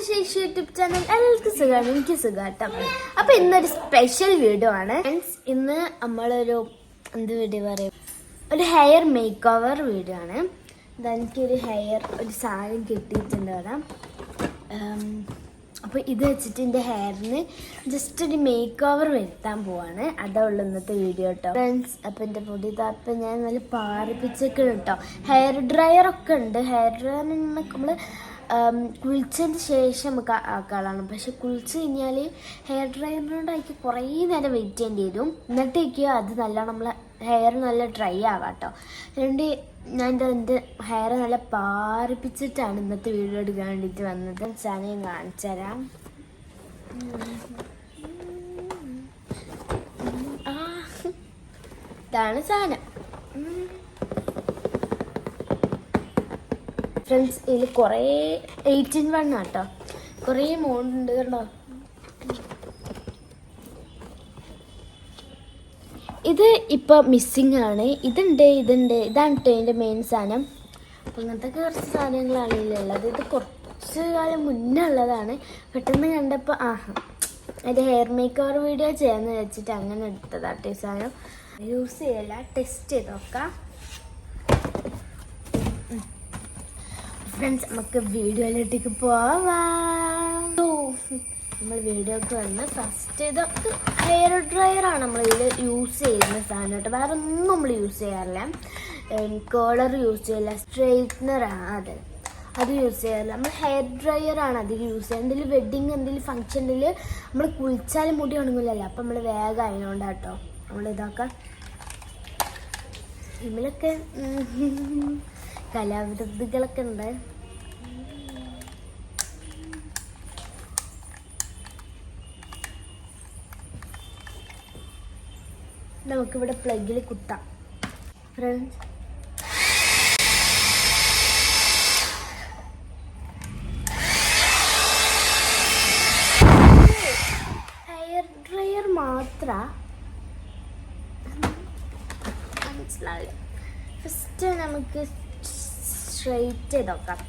ശേഷി YouTube channel എല്ലാവർക്കും സുഖമാണ്, എനിക്ക് സുഖാട്ടോ. അപ്പൊ ഇന്നൊരു സ്പെഷ്യൽ വീഡിയോ ആണ്. ഇന്ന് നമ്മളൊരു വീഡിയോ പറയും, ഒരു ഹെയർ മേക്ക് ഓവർ വീഡിയോ ആണ്. എനിക്കൊരു ഒരു സാധനം കിട്ടിയിട്ടുണ്ട് അവിടെ. അപ്പോൾ ഇത് വെച്ചിട്ട് എൻ്റെ ഹെയറിന് ജസ്റ്റ് ഒരു മേക്ക് ഓവർ വരുത്താൻ പോവാണ്. അതുള്ള ഇന്നത്തെ വീഡിയോ കേട്ടോ ഫ്രണ്ട്സ്. അപ്പം എൻ്റെ പൊടി താപ്പം ഞാൻ നല്ല പാറിപ്പിച്ചൊക്കെ കേട്ടോ. ഹെയർ ഡ്രയർ ഒക്കെ ഉണ്ട്. ഹെയർ ഡ്രയർ നമ്മൾ കുളിച്ചതിന് ശേഷം നമുക്ക് ആക്കാളാണ്. പക്ഷെ കുളിച്ച് കഴിഞ്ഞാൽ ഹെയർ ഡ്രയറിനോടാക്കി കുറേ നേരം വെയിറ്റ് ചെയ്യേണ്ടി വരും. എന്നിട്ടേക്കും അത് നല്ല നമ്മളെ ഹെയർ നല്ല ഡ്രൈ ആവാം കേട്ടോ. അതുകൊണ്ട് ഞാൻ എൻ്റെ ഹെയർ നല്ല പാറിപ്പിച്ചിട്ടാണ് ഇന്നത്തെ വീഡിയോ എടുക്കാൻ വേണ്ടിയിട്ട് വന്നത്. സാധനം കാണിച്ചു തരാം. ഇതാണ് സാധനം ഫ്രണ്ട്സ്. ഇതിൽ കുറേ 18 കേട്ടോ, കുറേ മോഡുണ്ട് കേട്ടോ. ഇത് ഇപ്പോൾ മിസ്സിങ് ആണ്. ഇതാണ് കേട്ടോ ഇതിൻ്റെ മെയിൻ സാധനം. അപ്പം ഇങ്ങനത്തെ കുറച്ച് സാധനങ്ങളാണ് ഇതിലുള്ളത്. ഇത് കുറച്ച് കാലം മുന്നേ ഉള്ളതാണ്. പെട്ടെന്ന് കണ്ടപ്പോൾ അതിൻ്റെ ഹെയർ മേക്ക് ഓവർ വീഡിയോ ചെയ്യാമെന്ന് വെച്ചിട്ട് അങ്ങനെ എടുത്തതാട്ടോ ഈ സാധനം. യൂസ് ചെയ്യല്ല, ടെസ്റ്റ് ചെയ്ത് നോക്കാം ഫ്രണ്ട്സ്. നമുക്ക് വീഡിയോയിലേക്ക് പോവാം. നമ്മൾ വീഡിയോക്ക് വന്ന് ഫസ്റ്റ് ഇത് ഹെയർ ഡ്രയറാണ് നമ്മളിതിൽ യൂസ് ചെയ്യുന്ന സാധനം കേട്ടോ. വേറെ ഒന്നും നമ്മൾ യൂസ് ചെയ്യാറില്ല. കേളർ യൂസ് ചെയ്യില്ല, സ്ട്രെയിറ്റ്നറാണ് അത് യൂസ് ചെയ്യാറില്ല. നമ്മൾ ഹെയർ ഡ്രയറാണ് അധികം യൂസ് ചെയ്യുക. എന്തെങ്കിലും വെഡ്ഡിങ് എന്തെങ്കിലും ഫംഗ്ഷനിൽ നമ്മൾ കുളിച്ചാലും മുടി ഉണങ്ങില്ലല്ലോ. അപ്പം നമ്മൾ വേഗം അതിനോണ്ടാട്ടോ നമ്മളിതാക്കാം. ഇതിലൊക്കെ കലാവിരുദ്ധകളൊക്കെ ഉണ്ട്. നമുക്കിവിടെ പ്ലഗിൽ കുത്താം ഫ്രണ്ട്സ്. ഹെയർ ഡ്രയർ മാത്രം മനസ്സിലാവില്ല. ഫസ്റ്റ് നമുക്ക് സ്ട്രെയിറ്റ് ചെയ്ത് നോക്കാം.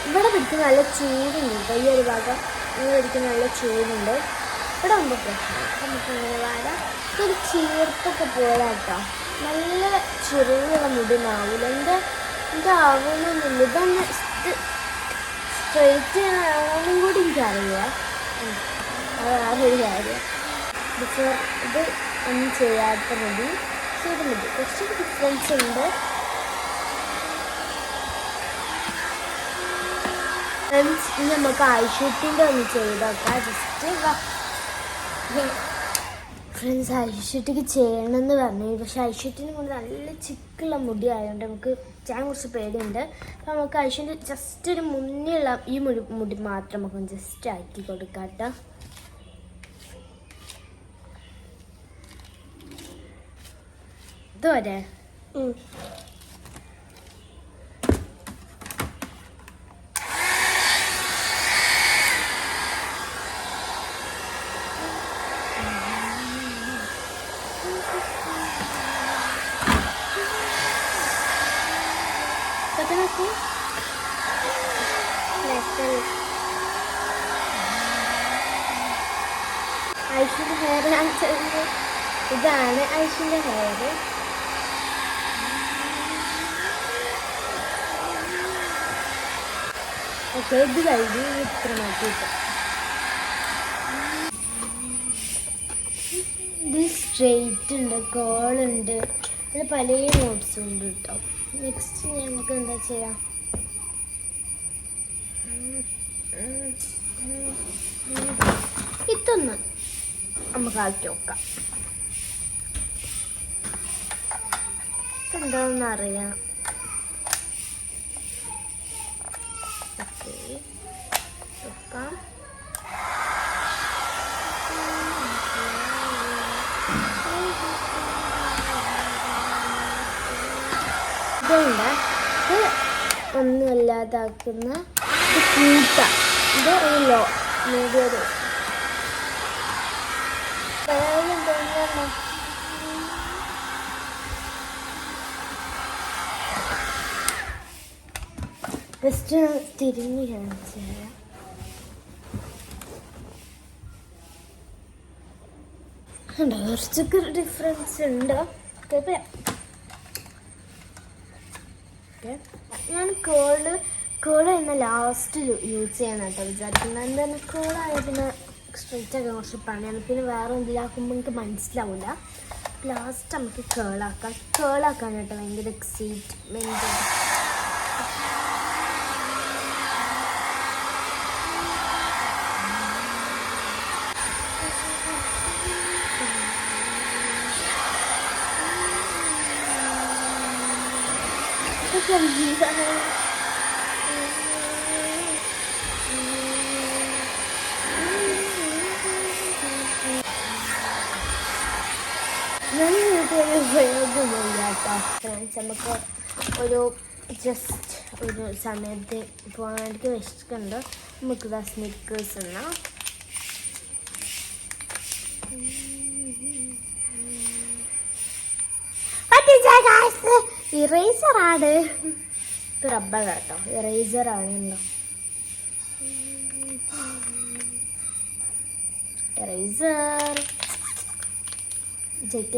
ഇവിടെ പിടിക്കുന്ന നല്ല ചൂടുണ്ട്. ഈ ഒരു ഭാഗം ഇങ്ങനെ പിടിക്കുന്ന നല്ല ചൂടുണ്ട്. ഇവിടെ ഉണ്ട് പ്രശ്നം. നമുക്ക് ഇങ്ങനെ വരാം. ഒരു ചീർപ്പൊക്കെ പോലെ കേട്ടോ. നല്ല ചെറിയുള്ള മുടി ആവില്ല. എൻ്റെ ആവുന്നൊന്നുമില്ല. ഇതൊന്ന് സ്ട്രെയിറ്റ് ചെയ്യാനാണെന്നും കൂടി എനിക്കറിയാം. അതൊരു കാര്യം. ബിഫോർ ഇത് ഒന്നും ചെയ്യാത്ത മതി, ചെയ്ത് മതി. കുറച്ച് ഡിഫറൻസ് ഉണ്ട്. ഇനി നമുക്ക് ഐഷൂട്ടിൻ്റെ ഒന്ന് ചെയ്തൊക്കെ ജസ്റ്റ് ഫ്രണ്ട്സ്. ഐഷൂട്ടിക്ക് ചെയ്യണമെന്ന് പറഞ്ഞു. പക്ഷെ ഐഷൂട്ടിനെ കൊണ്ട് നല്ല ചിക്കുള്ള മുടി ആയതുകൊണ്ട് നമുക്ക് ചെയ്യാൻ കുറച്ച് പേടിയുണ്ട്. അപ്പം നമുക്ക് ഐഷൂൻ്റെ ജസ്റ്റ് ഒരു മുന്നിലുള്ള ഈ മുടി മാത്രം നമുക്ക് ജസ്റ്റ് ആക്കി കൊടുക്കാം കേട്ടോ. ഇതുവരെ ഐഷിൻ്റെ ഹെയർ കാണിച്ചത് ഇതാണ്. ഐഷിൻ്റെ ഹെയർ ഓക്കെ. ഇത് കഴിഞ്ഞ് ഇത്ര മാറ്റിയിട്ട് ഇത് സ്ട്രെയിറ്റ് ഉണ്ട്, കോളുണ്ട്, അതിൽ പല നോട്ട്സും ഉണ്ട് കേട്ടോ. നെക്സ്റ്റ് നമുക്ക് എന്താ ചെയ്യാം, ഇതൊന്ന് നമുക്ക് ആക്കി നോക്കാം. എന്താണെന്ന് അറിയാം. ഓക്കെ, നോക്കാം. ഇതുണ്ട്, ഇത് ഒന്നുമല്ലാതാക്കുന്ന കൂട്ട. ഇത് ഒരു മീഡിയൊരു ജസ്റ്റ് തിരിഞ്ഞ് കാണിച്ചു തരാം. കുറച്ചൊക്കെ ഡിഫറൻസ് ഉണ്ട്. ഞാൻ കേള് എന്ന ലാസ്റ്റിൽ യൂസ് ചെയ്യണം കേട്ടോ വിചാരിക്കുന്നത്. എന്താണ് കേളായ പിന്നെ സ്ട്രെയിറ്റ് ആക്കാൻ കുറച്ച് പണിയാണ്. പിന്നെ വേറെ എന്തിലാക്കുമ്പോൾ എനിക്ക് മനസ്സിലാവില്ല. ലാസ്റ്റ് നമുക്ക് കേളാക്കാൻ കേട്ടോ ഭയങ്കര എക്സൈറ്റ്മെൻറ്റ്. ഞാൻ ഉപയോഗമില്ല കേട്ടോ ഫ്രണ്ട്സ്. നമുക്ക് ഒരു ജസ്റ്റ് ഒരു സമയത്ത് പോകാനായിട്ട് വിശക്കുന്നുണ്ട്. നമുക്ക് ഇതാ സ്നിക്കേഴ്സ് എന്നാ ഇറേസറാണ്. ഇത് റബ്ബർ കേട്ടോ, ഇറേസറാണ്. Eraser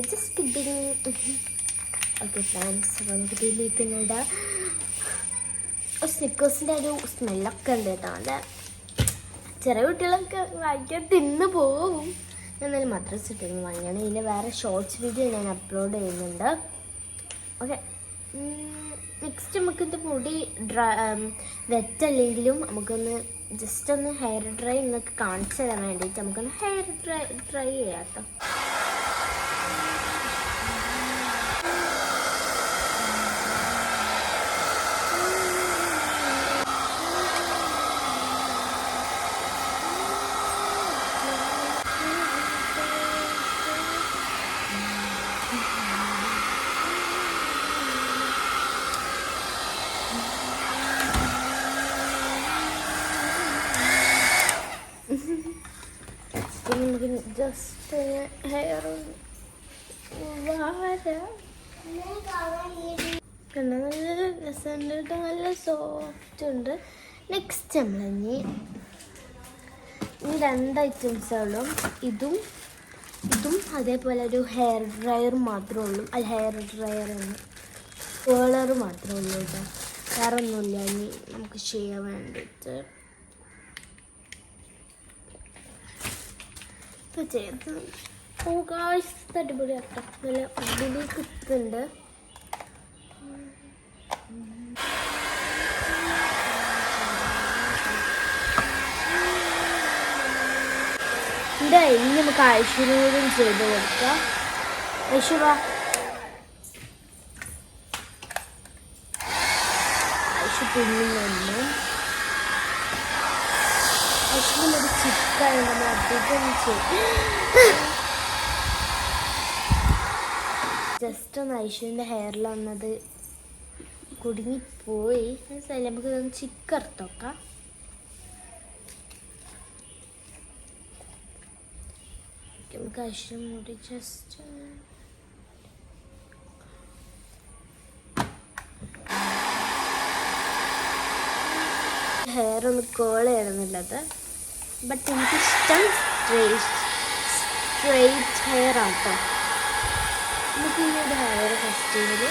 just kidding. Okay friends, അപ്പോൾ നമുക്ക് ഇതിലേക്കുന്നുണ്ട്. സ്നിക്കേഴ്സിൻ്റെ ഒരു സ്മെല്ലൊക്കെ ഉണ്ട് കേട്ടോ. നല്ല ചെറിയ കുട്ടികളൊക്കെ വാങ്ങിക്കാൻ തിന്ന് പോകും. എന്നാലും മദ്രസ ഇട്ടിരുന്ന് വാങ്ങിയാണ്. ഇതിൽ വേറെ ഷോർട്സ് വീഡിയോ ഞാൻ അപ്ലോഡ് ചെയ്യുന്നുണ്ട്. ഓക്കെ, നെക്സ്റ്റ് നമുക്കിത് മുടി വെറ്റല്ലെങ്കിലും നമുക്കൊന്ന് ജസ്റ്റ് ഒന്ന് ഹെയർ ഡ്രൈ നിങ്ങൾക്ക് കാണിച്ചു തരാൻ വേണ്ടിയിട്ട് നമുക്കൊന്ന് ഹെയർ ഡ്രൈ ചെയ്യാം കേട്ടോ. നമുക്ക് ജസ്റ്റ് ഹെയർ നല്ല രസമുണ്ട് കേട്ടോ, നല്ല സോഫ്റ്റ് ഉണ്ട്. നെക്സ്റ്റ് നമ്മളിനി ഈ 2 ഐറ്റംസേ ഉള്ളൂ. ഇതും അതേപോലെ ഒരു ഹെയർ ഡ്രയർ മാത്രമേ ഉള്ളൂ. അല്ല, ഹെയർ ഡ്രയർ കേളർ മാത്രമേ ഉള്ളൂ കേട്ടോ, വേറെ ഒന്നുമില്ല ഇനി നമുക്ക് ചെയ്യാൻ വേണ്ടിയിട്ട്. ചെയ്ത് അടിപൊളി കേട്ടോ, നല്ല അടിപൊളി കുത്തുണ്ട്. ഇനി നമുക്ക് ഐശ്വര്യയും ചെയ്ത് കൊടുക്കാം. ഐശ്വര്യ പിന്നുണ്ട്. ഐശ്വര്യൊരു ചിക്കാണ് അധികം ജസ്റ്റ് ഒന്ന് ഐശ്വര്യൻ്റെ ഹെയറിൽ വന്നത് കുടുങ്ങിപ്പോയി. നമുക്ക് ഇതൊന്ന് ചിക്കറുത്തോക്കാം. നമുക്ക് ഐശ്വര്യം മുടി ജസ്റ്റ് ഹെയർ ഒന്ന് കേൾ ചെയ്യണമെന്നുള്ളത്. ബട്ട് എനിക്കിഷ്ടം സ്ട്രെയിറ്റ് ഹെയർ ആട്ടോ. നമുക്ക് ഇങ്ങോട്ട് ഹെയർ ഫസ്റ്റ് ചെയ്ത്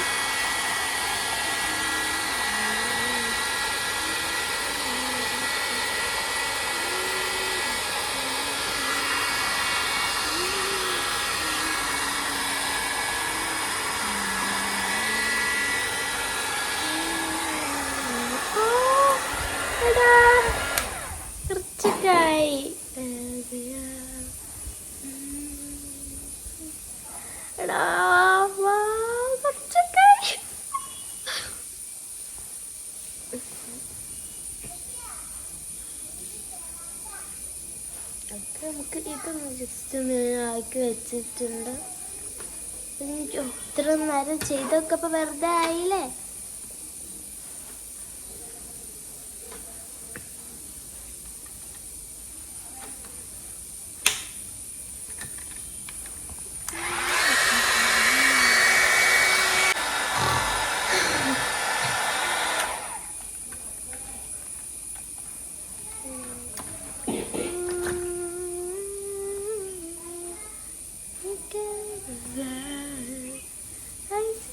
കുറച്ചൊക്കെയായി. നമുക്ക് ഇതൊന്ന് ജസ്റ്റ് ഒന്ന് ആക്കി വെച്ചിട്ടുണ്ട്. എനിക്ക് ഇത്ര നേരം ചെയ്തൊക്കെ ഇപ്പൊ വെറുതെ ആയില്ലേ.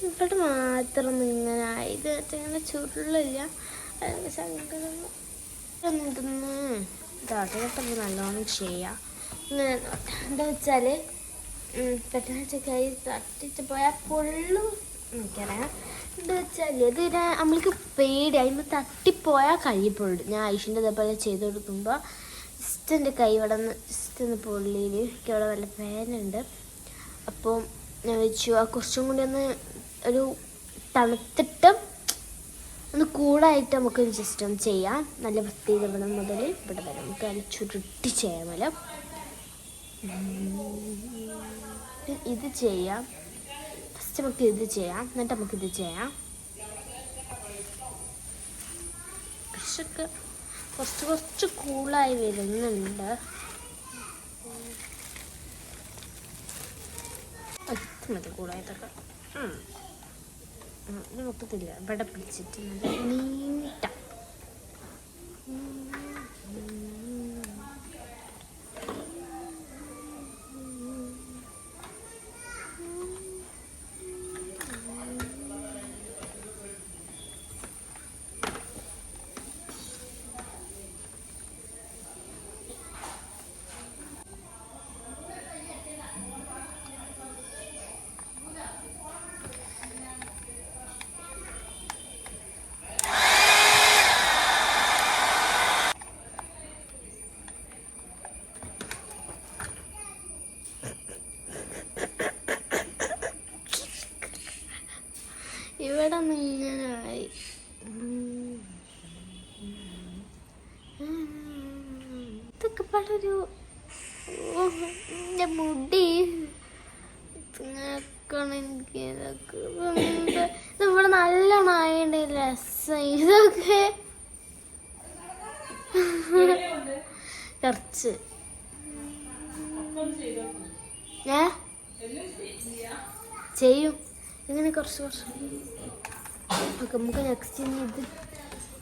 ഇവിടെ മാത്രം ഇങ്ങനെ ഇത് ഇങ്ങനെ ചുരുളില്ല. സങ്കടം എന്തെന്ന് തടയട്ടപ്പോൾ നല്ലോണം ചെയ്യാം. ഇങ്ങനെ എന്താ വെച്ചാൽ പെട്ടെന്ന് കൈ തട്ടിച്ച് പോയാൽ പൊള്ളു എനിക്കറിയാം. എന്താ വെച്ചാൽ ഇത് നമ്മൾക്ക് പേടി അതിന് തട്ടിപ്പോയാൽ കൈ പൊള്ളു. ഞാൻ ഐഷിൻ്റെ ഇതേപോലെ ചെയ്ത് കൊടുക്കുമ്പോൾ ജസ്റ്റ് എൻ്റെ കൈ ഇവിടെ നിന്ന് ജസ്റ്റ് ഒന്ന് പൊള്ളിയിൽ എനിക്ക് ഇവിടെ വല്ല പേനുണ്ട്. അപ്പോൾ ഞാൻ വെച്ചു ആ കുറച്ചും കൂടി ഒന്ന് ഒരു തണുത്തിട്ട് ഒന്ന് കൂളായിട്ട് നമുക്ക് ജസ്റ്റ് ഒന്ന് ചെയ്യാം. നല്ല വൃത്തിയിൽ ഇവിടെ മുതൽ ഇവിടെ വരെ നമുക്ക് നല്ല ചുരുട്ടി ചെയ്യാമല്ലോ. ഇത് ചെയ്യാം. ഫസ്റ്റ് നമുക്ക് ഇത് ചെയ്യാം, എന്നിട്ട് നമുക്കിത് ചെയ്യാം. കുറച്ച് കുറച്ച് കൂളായി വരുന്നുണ്ട്. മതി കൂളായതൊക്കെ. ഇത് മൊത്തത്തില്ല ഇവിടെ പിടിച്ചിട്ട് നല്ല നീട്ട. ഇവിടെ ഇങ്ങനായി. ഇതൊക്കെ പലൊരു എൻ്റെ മുടി എനിക്ക് ഇതൊക്കെ ഇവിടെ നല്ലോണം ആയതിൻ്റെ രസം. ഇതൊക്കെ കുറച്ച് ചെയ്യും ഇങ്ങനെ കുറച്ച് കുറച്ച്. ഓക്കെ, നമുക്ക് നെക്സ്റ്റ് ഇനി ഇത്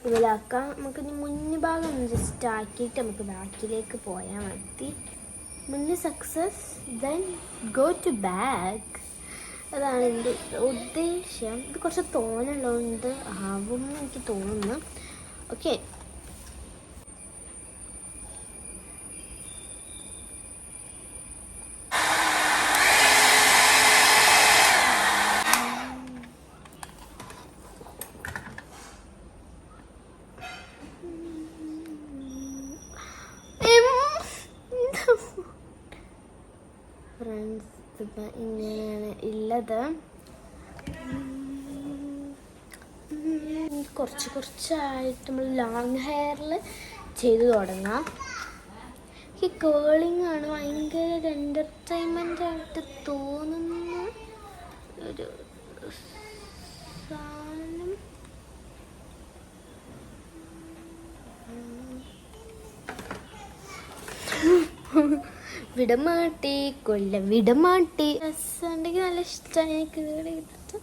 ഇതിലാക്കാം. നമുക്ക് ഇനി മുന്ന് ഭാഗം ജസ്റ്റ് ആക്കിയിട്ട് നമുക്ക് ബാക്കിലേക്ക് പോയാൽ മതി. മുന്ന് success, then go to back. അതാണ് എൻ്റെ ഉദ്ദേശം. ഇത് കുറച്ച് തോന്നുന്നുള്ളതുകൊണ്ട് ആവും എനിക്ക് തോന്നുന്നു. ഓക്കെ, ഫ്രണ്ട്സ് ഇപ്പം ഇങ്ങനെയാണ് ഉള്ളത്. കുറച്ച് കുറച്ചായിട്ട് നമ്മൾ ലോങ് ഹെയറിൽ ചെയ്ത് തുടങ്ങാം. ഈ കേളിങ് ആണ് ഭയങ്കര ഒരു എൻ്റർടൈൻമെൻ്റ് ആയിട്ട് തോന്നുന്ന ഒരു സാധനം. വിടമാട്ടി കൊല്ലം വിടമാട്ടി രസമുണ്ടെങ്കിൽ നല്ല ഇഷ്ടമാണ് എനിക്ക് ഇവിടെ ചെയ്തിട്ട്.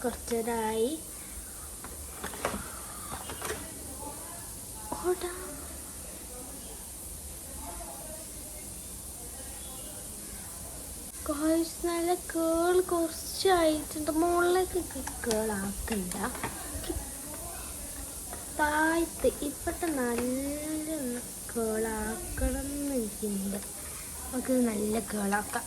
കുറച്ചതായി നല്ല കേൾ കുറച്ചായിട്ടുണ്ട്. മുകളിലേക്ക് കേളാക്കണ്ട. താഴത്ത് ഇപ്പോഴത്തെ നല്ല കേളാക്കണം എന്ന് എനിക്കുണ്ട്. നമുക്ക് നല്ല കേളാക്കാം.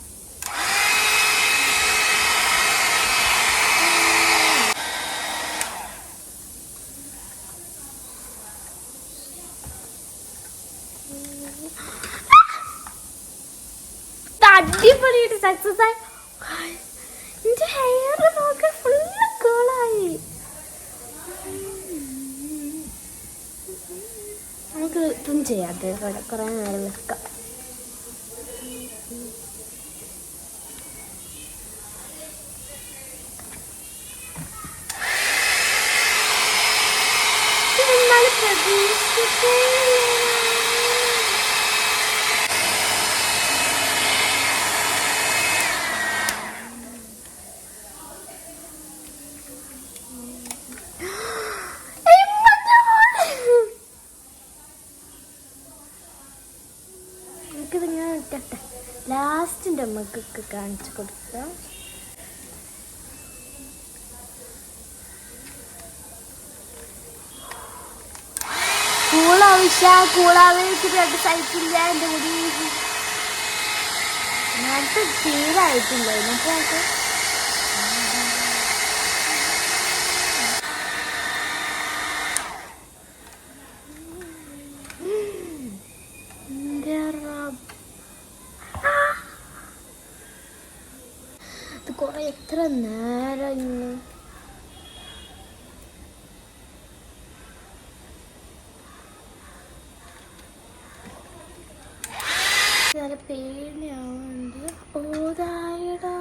അടിപൊളിയായിട്ട് സക്സസ് ആയി. എന്റെ ഹെയർ നോക്കാൻ ഫുള്ള് കേളായി. നമുക്ക് ഇപ്പം ചെയ്യാതെ കുറെ നേരം വെക്കാം. നമുക്കിതിങ്ങനെ ഇട്ടട്ടെ. ലാസ്റ്റിൻ്റെ അമ്മക്കൊക്കെ കാണിച്ചു കൊടുക്കാം. കൂളാവേച്ചിട്ട് സൈക്കിളില്ല എൻ്റെ മുടി അങ്ങനത്തെ തീരായിട്ടില്ല. നമുക്ക് ഇത് കുറെ എത്ര നേരം നല്ല പേടിയാവുന്നുണ്ട്. ഓതായടാ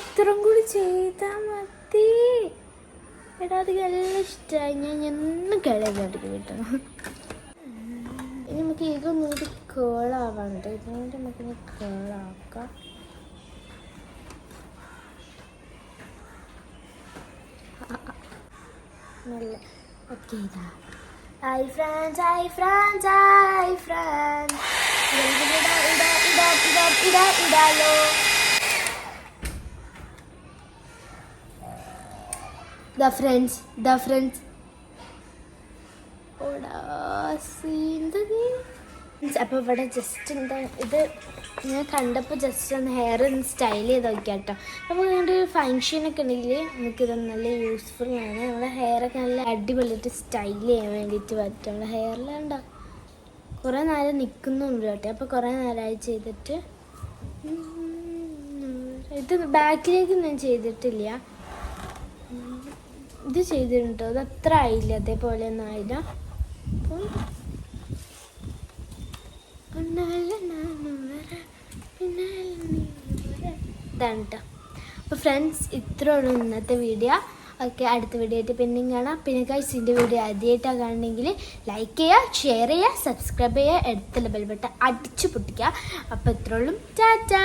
ഇത്രയും കൂടി ചെയ്താ മതി. എടാ അത് എല്ലാം ഇഷ്ടമായി. ഞാൻ എന്നും കിഴങ്ങടിക്ക് കിട്ടണം. ഇനി നമുക്ക് ഇതൊന്നും കൂടി കേളാവാണ്ട്. ഇതിനോട് നമുക്കിനി കേളാക്കാം. നല്ല ഓക്കെ. ഇതാ hi friends, hi friends, hi friends. ഇടാലോ. ദ ഫ്രണ്ട്സ് അപ്പോൾ ഇവിടെ ജസ്റ്റ് എന്താ ഇത് ഞാൻ കണ്ടപ്പോൾ ജസ്റ്റ് ഒന്ന് ഹെയർ ഒന്ന് സ്റ്റൈൽ ചെയ്ത് നോക്കിയാൽ കേട്ടോ. അപ്പോൾ ഇങ്ങോട്ട് ഫങ്ഷനൊക്കെ ഉണ്ടെങ്കിൽ നമുക്കിത് നല്ല യൂസ്ഫുൾ ആണ്. നമ്മളെ ഹെയറൊക്കെ നല്ല അടിപൊളിയായിട്ട് സ്റ്റൈൽ ചെയ്യാൻ വേണ്ടിയിട്ട് പറ്റും. നമ്മളെ ഹെയറിലുണ്ടോ കുറേ നേരം നിൽക്കുന്നുണ്ട് കേട്ടോ. അപ്പോൾ കുറേ നേരമായി ചെയ്തിട്ട്. ഇത് ബാക്കിലേക്ക് ഞാൻ ചെയ്തിട്ടില്ല. ഇത് ചെയ്തിട്ടുണ്ടോ അത് അത്ര ആയില്ല, അതേപോലെ ഒന്നും ആയില്ല. അപ്പം ഇതാണ് കേട്ടോ. അപ്പോൾ ഫ്രണ്ട്സ് ഇത്രയുള്ളൂ ഇന്നത്തെ വീഡിയോ. ഓക്കെ, അടുത്ത വീഡിയോ ആയിട്ട് പിന്നെയും കാണാം. പിന്നെ ഗൈസ് ഇതിൻ്റെ വീഡിയോ ആദ്യമായിട്ടാണ് കാണണമെങ്കിൽ ലൈക്ക് ചെയ്യുക, ഷെയർ ചെയ്യുക, സബ്സ്ക്രൈബ് ചെയ്യുക, അടുത്തുള്ള ബെൽ ബട്ടൺ അടിച്ചു പൊട്ടിക്കുക. അപ്പോൾ ഇത്രയുള്ളൂ. ടാറ്റാ.